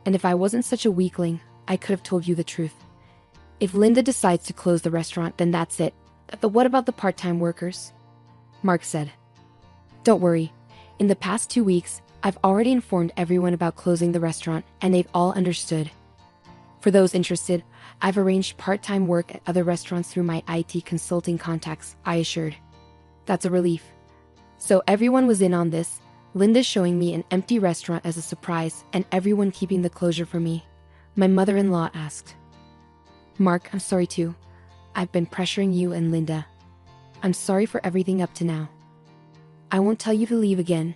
Speaker 2: And if I wasn't such a weakling, I could have told you the truth. If Linda decides to close the restaurant, then that's it. But what about the part-time workers? Mark said. Don't worry. In the past 2 weeks, I've already informed everyone about closing the restaurant, and they've all understood. For those interested, I've arranged part-time work at other restaurants through my IT consulting contacts, I assured. That's a relief. So everyone was in on this, Linda showing me an empty restaurant as a surprise, and everyone keeping the closure for me. My mother-in-law asked. Mark, I'm sorry too. I've been pressuring you and Linda. I'm sorry for everything up to now. I won't tell you to leave again.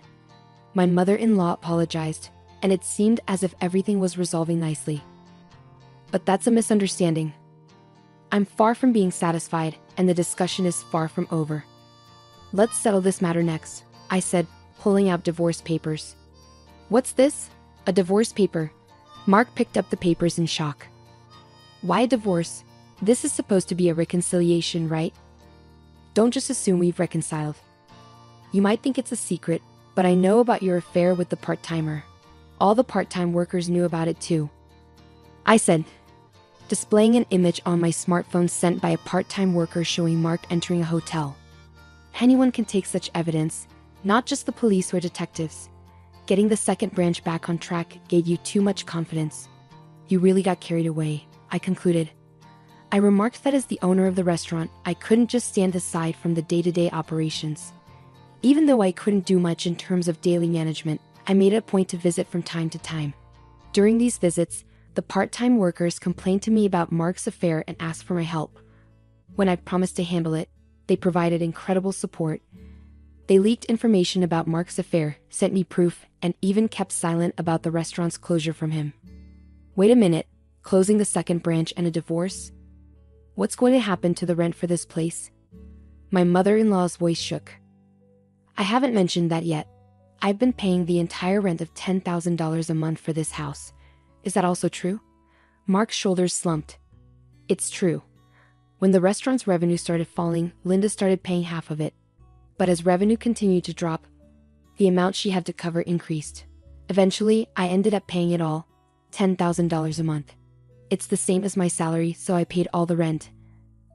Speaker 2: My mother-in-law apologized, and it seemed as if everything was resolving nicely. But that's a misunderstanding. I'm far from being satisfied, and the discussion is far from over. Let's settle this matter next, I said, pulling out divorce papers. What's this? A divorce paper? Mark picked up the papers in shock. Why a divorce? This is supposed to be a reconciliation, right? Don't just assume we've reconciled. You might think it's a secret, but I know about your affair with the part-timer. All the part-time workers knew about it too. I said, displaying an image on my smartphone sent by a part-time worker showing Mark entering a hotel. Anyone can take such evidence, not just the police or detectives. Getting the second branch back on track gave you too much confidence. You really got carried away, I concluded. I remarked that as the owner of the restaurant, I couldn't just stand aside from the day-to-day operations. Even though I couldn't do much in terms of daily management, I made it a point to visit from time to time. During these visits, the part-time workers complained to me about Mark's affair and asked for my help. When I promised to handle it, they provided incredible support. They leaked information about Mark's affair, sent me proof, and even kept silent about the restaurant's closure from him. Wait a minute, closing the second branch and a divorce? What's going to happen to the rent for this place? My mother-in-law's voice shook. I haven't mentioned that yet. I've been paying the entire rent of $10,000 a month for this house. Is that also true? Mark's shoulders slumped. It's true. When the restaurant's revenue started falling, Linda started paying half of it. But as revenue continued to drop, the amount she had to cover increased. Eventually, I ended up paying it all, $10,000 a month. It's the same as my salary, so I paid all the rent.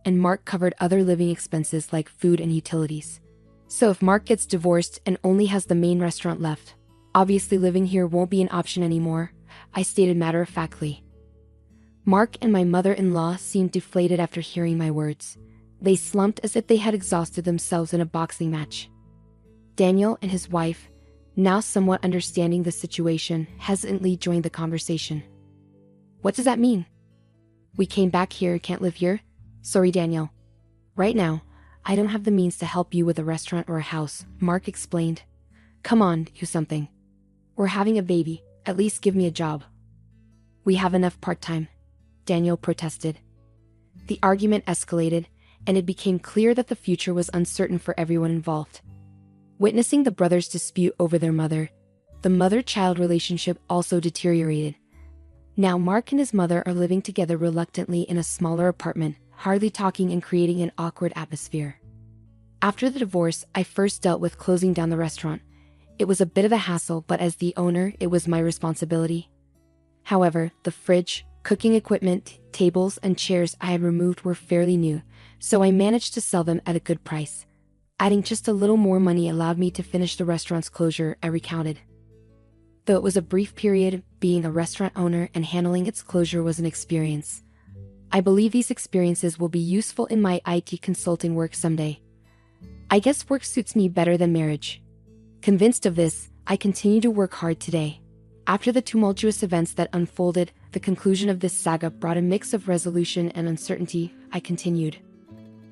Speaker 2: And Mark covered other living expenses like food and utilities. So if Mark gets divorced and only has the main restaurant left, obviously living here won't be an option anymore, I stated matter-of-factly. Mark and my mother-in-law seemed deflated after hearing my words. They slumped as if they had exhausted themselves in a boxing match. Daniel and his wife, now somewhat understanding the situation, hesitantly joined the conversation. What does that mean? We came back here, can't live here? Sorry, Daniel. Right now, I don't have the means to help you with a restaurant or a house, Mark explained. Come on, do something. We're having a baby, at least give me a job. We have enough part-time, Daniel protested. The argument escalated, and it became clear that the future was uncertain for everyone involved. Witnessing the brothers dispute over their mother, the mother-child relationship also deteriorated. Now Mark and his mother are living together reluctantly in a smaller apartment, hardly talking and creating an awkward atmosphere. After the divorce, I first dealt with closing down the restaurant. It was a bit of a hassle, but as the owner, it was my responsibility. However, the fridge, cooking equipment, tables, and chairs I had removed were fairly new, so I managed to sell them at a good price. Adding just a little more money allowed me to finish the restaurant's closure, I recounted. Though it was a brief period, being a restaurant owner and handling its closure was an experience. I believe these experiences will be useful in my IT consulting work someday. I guess work suits me better than marriage. Convinced of this, I continue to work hard today. After the tumultuous events that unfolded, the conclusion of this saga brought a mix of resolution and uncertainty. I continued.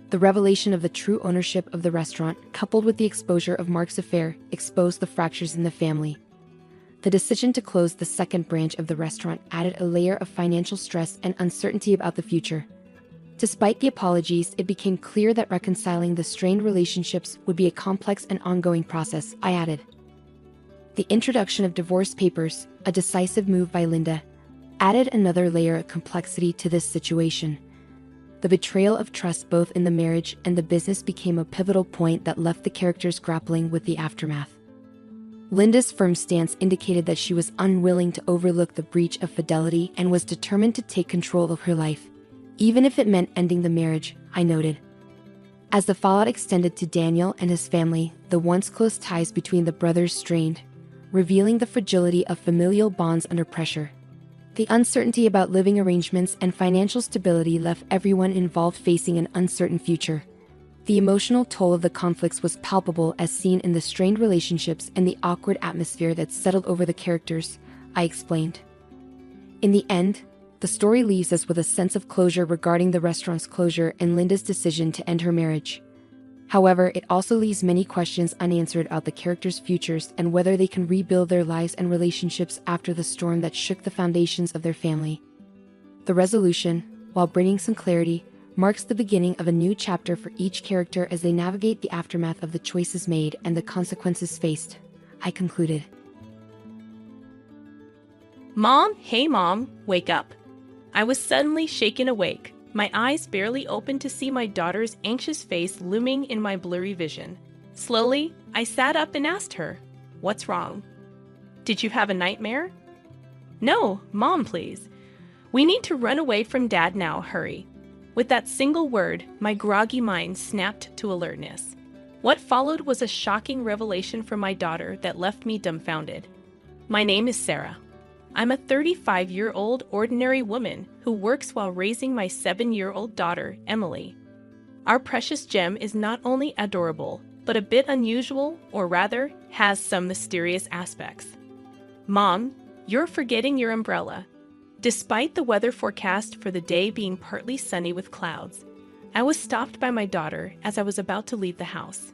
Speaker 2: The revelation of the true ownership of the restaurant, coupled with the exposure of Mark's affair, exposed the fractures in the family. The decision to close the second branch of the restaurant added a layer of financial stress and uncertainty about the future. Despite the apologies, it became clear that reconciling the strained relationships would be a complex and ongoing process, I added. The introduction of divorce papers, a decisive move by Linda, added another layer of complexity to this situation. The betrayal of trust both in the marriage and the business became a pivotal point that left the characters grappling with the aftermath. Linda's firm stance indicated that she was unwilling to overlook the breach of fidelity and was determined to take control of her life, even if it meant ending the marriage, I noted. As the fallout extended to Daniel and his family, the once close ties between the brothers strained, revealing the fragility of familial bonds under pressure. The uncertainty about living arrangements and financial stability left everyone involved facing an uncertain future. The emotional toll of the conflicts was palpable, as seen in the strained relationships and the awkward atmosphere that settled over the characters, I explained. In the end, the story leaves us with a sense of closure regarding the restaurant's closure and Linda's decision to end her marriage. However, it also leaves many questions unanswered about the characters' futures and whether they can rebuild their lives and relationships after the storm that shook the foundations of their family. The resolution, while bringing some clarity, marks the beginning of a new chapter for each character as they navigate the aftermath of the choices made and the consequences faced, I concluded.
Speaker 3: Mom, hey Mom, wake up. I was suddenly shaken awake, my eyes barely open to see my daughter's anxious face looming in my blurry vision. Slowly, I sat up and asked her, "What's wrong? Did you have a nightmare?" "No, Mom, please. We need to run away from Dad now, hurry." With that single word, my groggy mind snapped to alertness. What followed was a shocking revelation from my daughter that left me dumbfounded. My name is Sarah. I'm a 35-year-old ordinary woman who works while raising my 7-year-old daughter, Emily. Our precious gem is not only adorable, but a bit unusual, or rather, has some mysterious aspects. Mom, you're forgetting your umbrella. Despite the weather forecast for the day being partly sunny with clouds, I was stopped by my daughter as I was about to leave the house.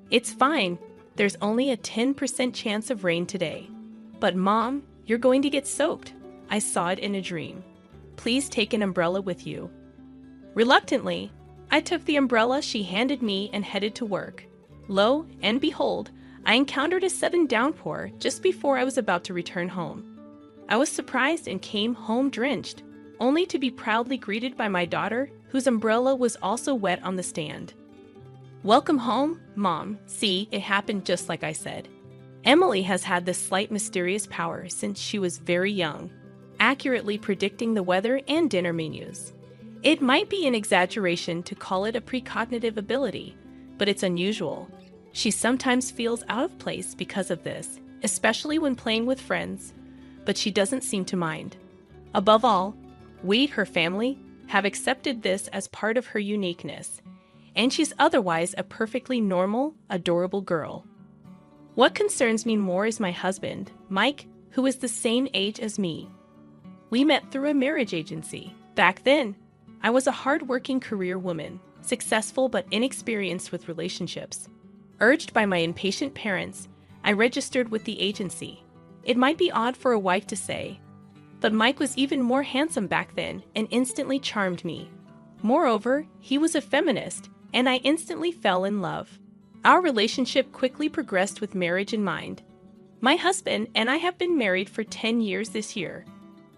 Speaker 3: "It's fine. There's only a 10% chance of rain today. But Mom, you're going to get soaked. I saw it in a dream. Please take an umbrella with you." Reluctantly, I took the umbrella she handed me and headed to work. Lo and behold, I encountered a sudden downpour just before I was about to return home. I was surprised and came home drenched, only to be proudly greeted by my daughter, whose umbrella was also wet on the stand. "Welcome home, Mom. See, it happened just like I said. Emily has had this slight mysterious power since she was very young, accurately predicting the weather and dinner menus. It might be an exaggeration to call it a precognitive ability, but it's unusual. She sometimes feels out of place because of this, especially when playing with friends, but she doesn't seem to mind. Above all, we, her family, have accepted this as part of her uniqueness, and she's otherwise a perfectly normal, adorable girl. What concerns me more is my husband, Mike, who is the same age as me. We met through a marriage agency. Back then, I was a hard-working career woman, successful but inexperienced with relationships. Urged by my impatient parents, I registered with the agency. It might be odd for a wife to say, but Mike was even more handsome back then and instantly charmed me. Moreover, he was a feminist, and I instantly fell in love. Our relationship quickly progressed with marriage in mind. My husband and I have been married for 10 years this year.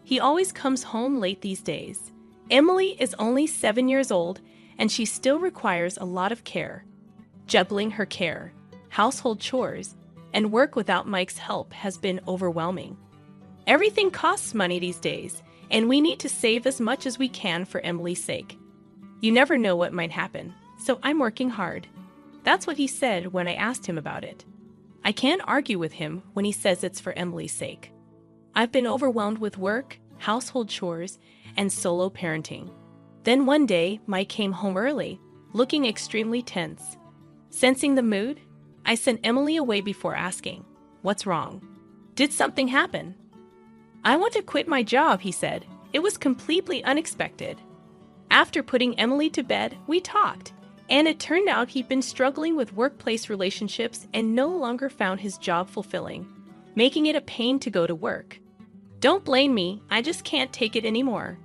Speaker 3: He always comes home late these days. Emily is only 7 years old, and she still requires a lot of care. Juggling her care, household chores, and work without Mike's help has been overwhelming. Everything costs money these days, and we need to save as much as we can for Emily's sake. You never know what might happen, so I'm working hard." That's what he said when I asked him about it. I can't argue with him when he says it's for Emily's sake. I've been overwhelmed with work, household chores, and solo parenting. Then one day, Mike came home early, looking extremely tense. Sensing the mood, I sent Emily away before asking, "What's wrong? Did something happen?" "I want to quit my job," he said. It was completely unexpected. After putting Emily to bed, we talked. And it turned out he'd been struggling with workplace relationships and no longer found his job fulfilling, making it a pain to go to work. "Don't blame me, I just can't take it anymore.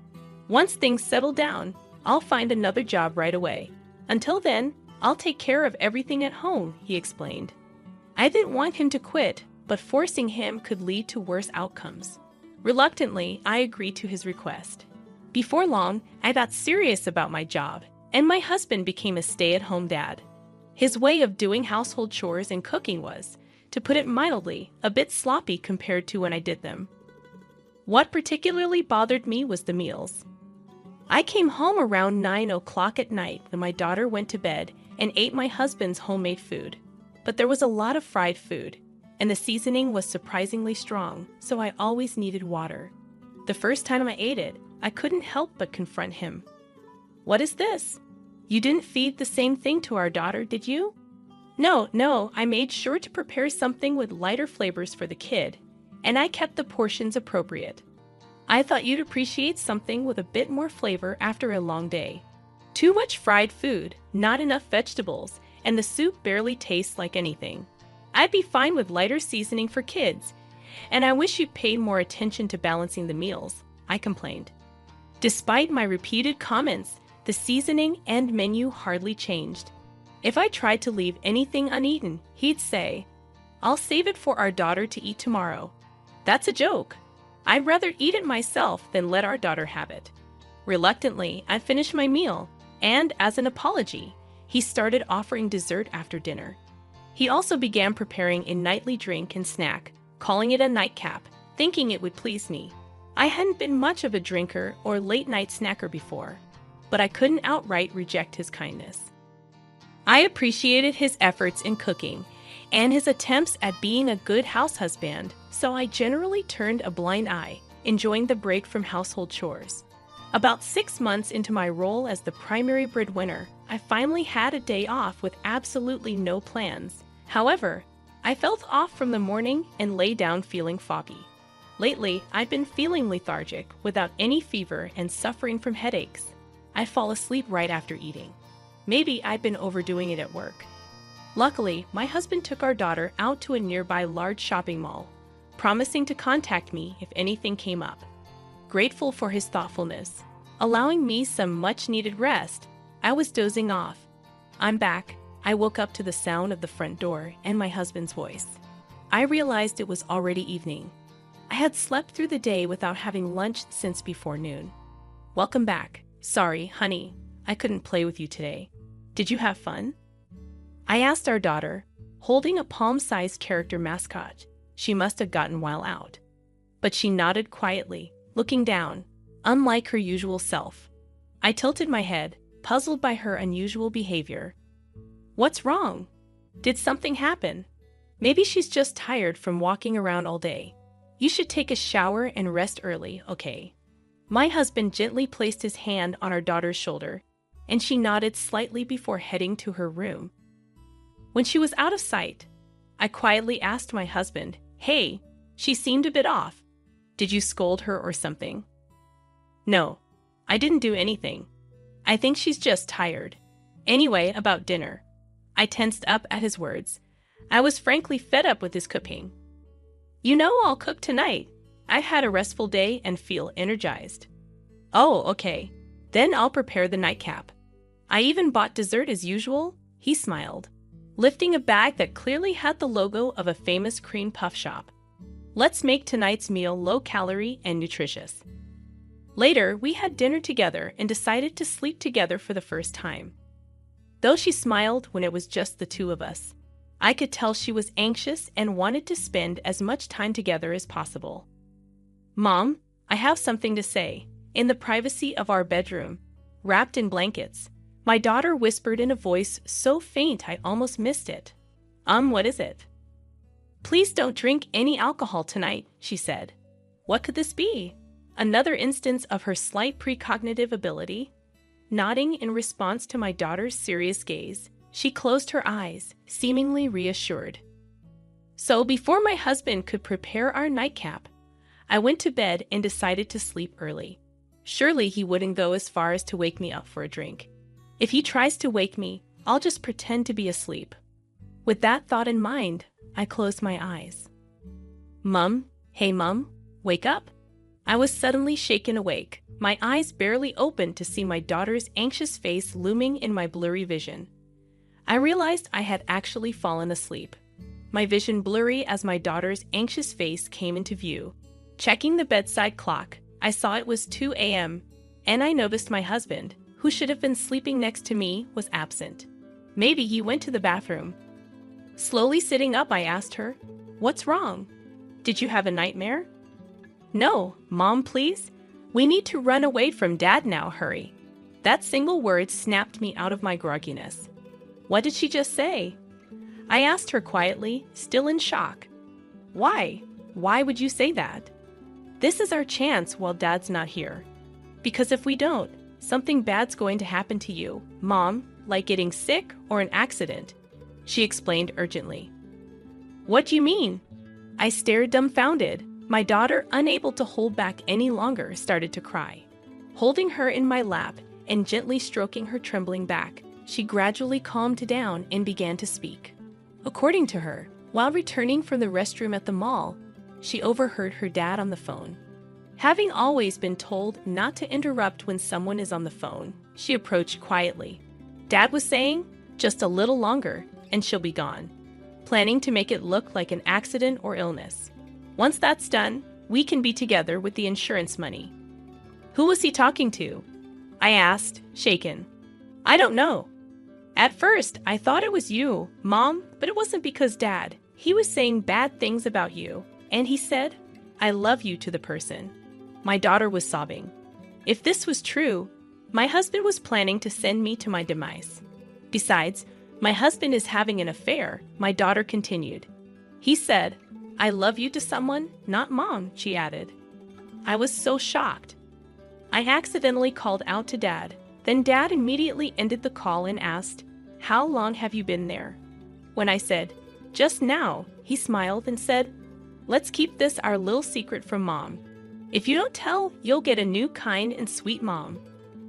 Speaker 3: Once things settle down, I'll find another job right away. Until then, I'll take care of everything at home," he explained. I didn't want him to quit, but forcing him could lead to worse outcomes. Reluctantly, I agreed to his request. Before long, I got serious about my job, and my husband became a stay-at-home dad. His way of doing household chores and cooking was, to put it mildly, a bit sloppy compared to when I did them. What particularly bothered me was the meals. I came home around 9 o'clock at night when my daughter went to bed and ate my husband's homemade food. But there was a lot of fried food, and the seasoning was surprisingly strong, so I always needed water. The first time I ate it, I couldn't help but confront him. "What is this? You didn't feed the same thing to our daughter, did you?" No, I made sure to prepare something with lighter flavors for the kid, and I kept the portions appropriate. I thought you'd appreciate something with a bit more flavor after a long day. Too much fried food, not enough vegetables, and the soup barely tastes like anything. I'd be fine with lighter seasoning for kids, and I wish you'd paid more attention to balancing the meals, I complained. Despite my repeated comments, the seasoning and menu hardly changed. If I tried to leave anything uneaten, he'd say, "I'll save it for our daughter to eat tomorrow." That's a joke. I'd rather eat it myself than let our daughter have it. Reluctantly, I finished my meal, and as an apology, he started offering dessert after dinner. He also began preparing a nightly drink and snack, calling it a nightcap, thinking it would please me. I hadn't been much of a drinker or late-night snacker before, but I couldn't outright reject his kindness. I appreciated his efforts in cooking and his attempts at being a good house husband, so I generally turned a blind eye, enjoying the break from household chores. About 6 months into my role as the primary breadwinner, I finally had a day off with absolutely no plans. However, I felt off from the morning and lay down feeling foggy. Lately, I've been feeling lethargic, without any fever and suffering from headaches. I fall asleep right after eating. Maybe I've been overdoing it at work. Luckily, my husband took our daughter out to a nearby large shopping mall, promising to contact me if anything came up. Grateful for his thoughtfulness, allowing me some much-needed rest, I was dozing off. "I'm back." I woke up to the sound of the front door and my husband's voice. I realized it was already evening. I had slept through the day without having lunch since before noon. "Welcome back. Sorry, honey, I couldn't play with you today. Did you have fun?" I asked our daughter, holding a palm-sized character mascot she must have gotten while out. But she nodded quietly, looking down, unlike her usual self. I tilted my head, puzzled by her unusual behavior. "What's wrong? Did something happen? Maybe she's just tired from walking around all day. You should take a shower and rest early, okay?" My husband gently placed his hand on our daughter's shoulder, and she nodded slightly before heading to her room. When she was out of sight, I quietly asked my husband, "Hey, she seemed a bit off. Did you scold her or something?" "No, I didn't do anything. I think she's just tired. Anyway, about dinner." I tensed up at his words. I was frankly fed up with his cooking. "You know I'll cook tonight. I've had a restful day and feel energized." "Oh, okay. Then I'll prepare the nightcap. I even bought dessert as usual," he smiled, lifting a bag that clearly had the logo of a famous cream puff shop. "Let's make tonight's meal low-calorie and nutritious." Later, we had dinner together and decided to sleep together for the first time. Though she smiled when it was just the two of us, I could tell she was anxious and wanted to spend as much time together as possible. "Mom, I have something to say." In the privacy of our bedroom, wrapped in blankets, my daughter whispered in a voice so faint I almost missed it. What is it?" "Please don't drink any alcohol tonight," she said. What could this be? Another instance of her slight precognitive ability? Nodding in response to my daughter's serious gaze, she closed her eyes, seemingly reassured. So before my husband could prepare our nightcap, I went to bed and decided to sleep early. Surely he wouldn't go as far as to wake me up for a drink. If he tries to wake me, I'll just pretend to be asleep. With that thought in mind, I closed my eyes. "Mum, hey Mum, wake up." I was suddenly shaken awake, my eyes barely opened to see my daughter's anxious face looming in my blurry vision. I realized I had actually fallen asleep, my vision blurry as my daughter's anxious face came into view. Checking the bedside clock, I saw it was 2 a.m., and I noticed my husband, who should have been sleeping next to me, was absent. Maybe he went to the bathroom. Slowly sitting up, I asked her, "What's wrong? Did you have a nightmare?" "No, Mom, please. We need to run away from Dad now, hurry. That single word snapped me out of my grogginess. What did she just say? I asked her quietly, still in shock. Why? Why would you say that? This is our chance while Dad's not here. Because if we don't, something bad's going to happen to you, Mom, like getting sick or an accident, she explained urgently. What do you mean? I stared dumbfounded. My daughter, unable to hold back any longer, started to cry. Holding her in my lap and gently stroking her trembling back, she gradually calmed down and began to speak. According to her, while returning from the restroom at the mall, she overheard her dad on the phone. Having always been told not to interrupt when someone is on the phone, she approached quietly. Dad was saying, just a little longer, and she'll be gone, planning to make it look like an accident or illness. Once that's done, we can be together with the insurance money. Who was he talking to? I asked, shaken. I don't know. At first, I thought it was you, Mom, but it wasn't because Dad. He was saying bad things about you, and he said, I love you to the person. My daughter was sobbing. If this was true, my husband was planning to send me to my demise. Besides, my husband is having an affair, my daughter continued. He said, I love you to someone, not Mom, she added. I was so shocked. I accidentally called out to Dad. Then Dad immediately ended the call and asked, How long have you been there? When I said, Just now, he smiled and said, Let's keep this our little secret from Mom. If you don't tell, you'll get a new kind and sweet mom.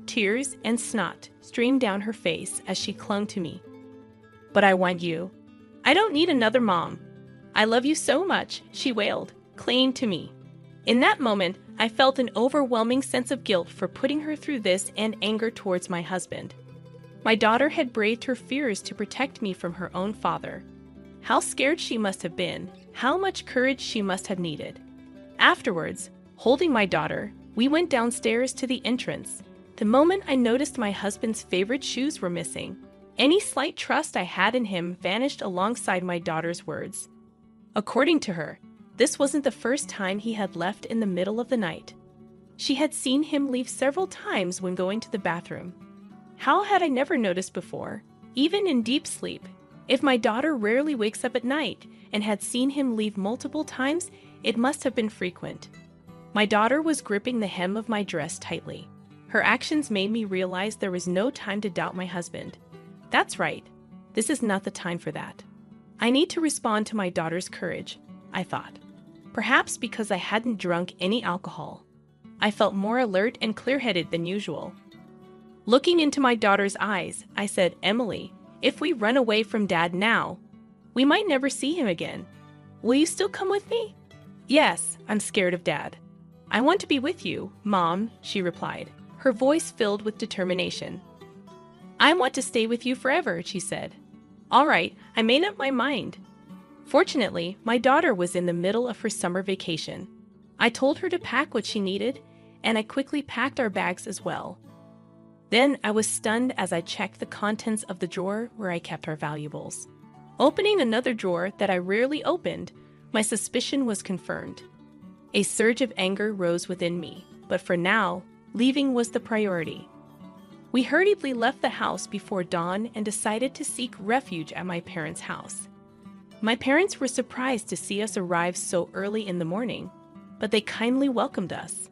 Speaker 3: Tears and snot streamed down her face as she clung to me. But I want you. I don't need another mom. I love you so much, she wailed, clinging to me. In that moment, I felt an overwhelming sense of guilt for putting her through this and anger towards my husband. My daughter had braved her fears to protect me from her own father. How scared she must have been, how much courage she must have needed. Afterwards, holding my daughter, we went downstairs to the entrance. The moment I noticed my husband's favorite shoes were missing, any slight trust I had in him vanished alongside my daughter's words. According to her, this wasn't the first time he had left in the middle of the night. She had seen him leave several times when going to the bathroom. How had I never noticed before, even in deep sleep? If my daughter rarely wakes up at night and had seen him leave multiple times, it must have been frequent. My daughter was gripping the hem of my dress tightly. Her actions made me realize there was no time to doubt my husband. That's right. This is not the time for that. I need to respond to my daughter's courage, I thought. Perhaps because I hadn't drunk any alcohol. I felt more alert and clear-headed than usual. Looking into my daughter's eyes, I said, Emily, if we run away from Dad now, we might never see him again. Will you still come with me? Yes, I'm scared of Dad. I want to be with you, Mom, she replied, her voice filled with determination. I want to stay with you forever, she said. All right, I made up my mind. Fortunately, my daughter was in the middle of her summer vacation. I told her to pack what she needed, and I quickly packed our bags as well. Then I was stunned as I checked the contents of the drawer where I kept our valuables. Opening another drawer that I rarely opened, my suspicion was confirmed. A surge of anger rose within me, but for now, leaving was the priority. We hurriedly left the house before dawn and decided to seek refuge at my parents' house. My parents were surprised to see us arrive so early in the morning, but they kindly welcomed us.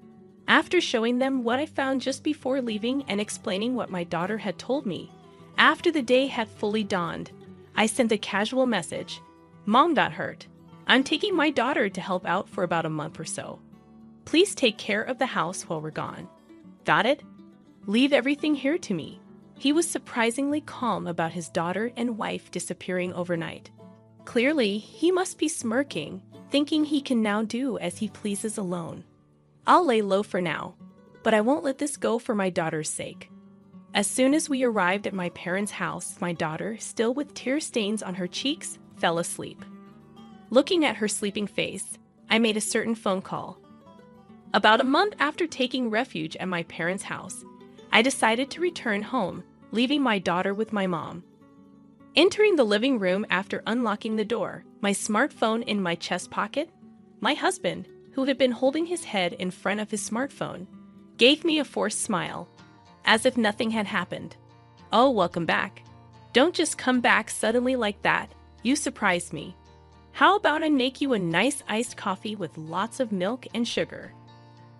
Speaker 3: After showing them what I found just before leaving and explaining what my daughter had told me, after the day had fully dawned, I sent a casual message. Mom got hurt. I'm taking my daughter to help out for about a month or so. Please take care of the house while we're gone. Got it? Leave everything here to me. He was surprisingly calm about his daughter and wife disappearing overnight. Clearly, he must be smirking, thinking he can now do as he pleases alone. I'll lay low for now, but I won't let this go for my daughter's sake. As soon as we arrived at my parents' house, my daughter, still with tear stains on her cheeks, fell asleep. Looking at her sleeping face, I made a certain phone call. About a month after taking refuge at my parents' house, I decided to return home, leaving my daughter with my mom. Entering the living room after unlocking the door, my smartphone in my chest pocket, my husband, who had been holding his head in front of his smartphone, gave me a forced smile, as if nothing had happened. "Oh, welcome back. Don't just come back suddenly like that. You surprised me. How about I make you a nice iced coffee with lots of milk and sugar?"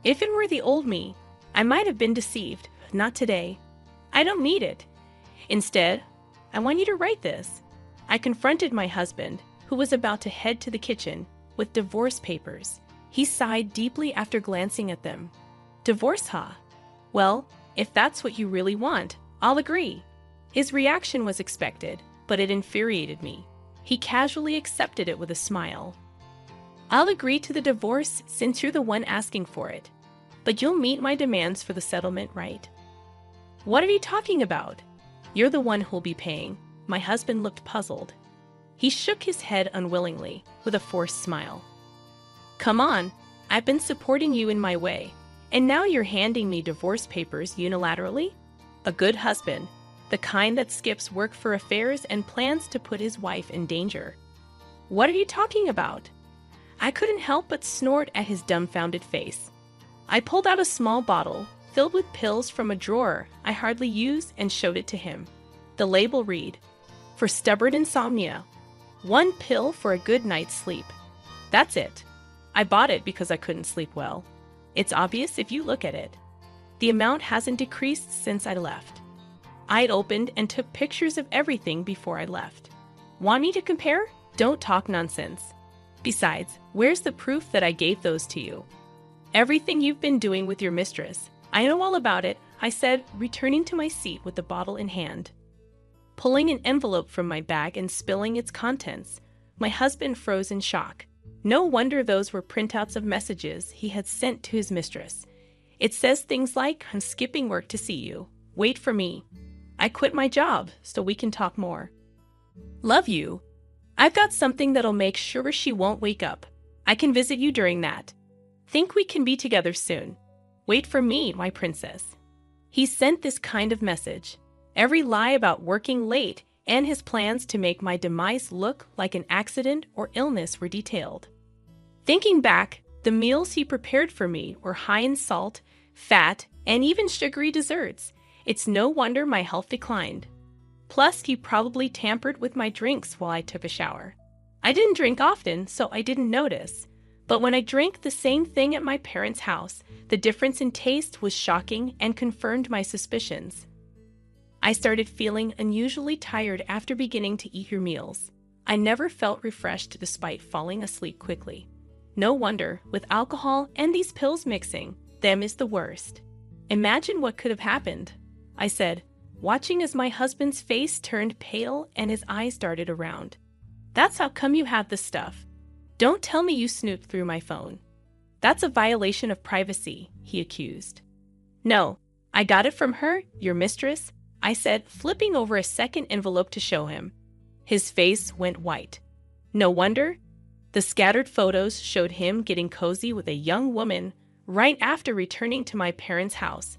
Speaker 3: If it were the old me, I might have been deceived. Not today. I don't need it. Instead, I want you to write this. I confronted my husband, who was about to head to the kitchen with divorce papers. He sighed deeply after glancing at them. "Divorce, huh? Well, if that's what you really want, I'll agree." His reaction was expected, but it infuriated me. He casually accepted it with a smile. "I'll agree to the divorce since you're the one asking for it. But you'll meet my demands for the settlement, right?" "What are you talking about? You're the one who'll be paying." My husband looked puzzled. He shook his head unwillingly, with a forced smile. "Come on, I've been supporting you in my way, and now you're handing me divorce papers unilaterally? A good husband, the kind that skips work for affairs and plans to put his wife in danger." "What are you talking about?" I couldn't help but snort at his dumbfounded face. I pulled out a small bottle filled with pills from a drawer I hardly use and showed it to him. The label read, "For stubborn insomnia, 1 pill for a good night's sleep." That's it. I bought it because I couldn't sleep well. It's obvious if you look at it. The amount hasn't decreased since I left. I'd opened and took pictures of everything before I left. Want me to compare? Don't talk nonsense. Besides, where's the proof that I gave those to you? "Everything you've been doing with your mistress. I know all about it," I said, returning to my seat with the bottle in hand. Pulling an envelope from my bag and spilling its contents, my husband froze in shock. No wonder those were printouts of messages he had sent to his mistress. It says things like, "I'm skipping work to see you. Wait for me. I quit my job so we can talk more. Love you. I've got something that'll make sure she won't wake up. I can visit you during that. Think we can be together soon. Wait for me, my princess." He sent this kind of message. Every lie about working late and his plans to make my demise look like an accident or illness were detailed. Thinking back, the meals he prepared for me were high in salt, fat, and even sugary desserts. It's no wonder my health declined. Plus, he probably tampered with my drinks while I took a shower. I didn't drink often, so I didn't notice. But when I drank the same thing at my parents' house, the difference in taste was shocking and confirmed my suspicions. I started feeling unusually tired after beginning to eat your meals. I never felt refreshed despite falling asleep quickly. No wonder, with alcohol and these pills mixing, them is the worst. Imagine what could have happened, I said, watching as my husband's face turned pale and his eyes darted around. "That's how come you have this stuff. Don't tell me you snooped through my phone." "That's a violation of privacy," he accused. "No, I got it from her, your mistress," I said, flipping over a second envelope to show him. His face went white. No wonder. The scattered photos showed him getting cozy with a young woman right after returning to my parents' house,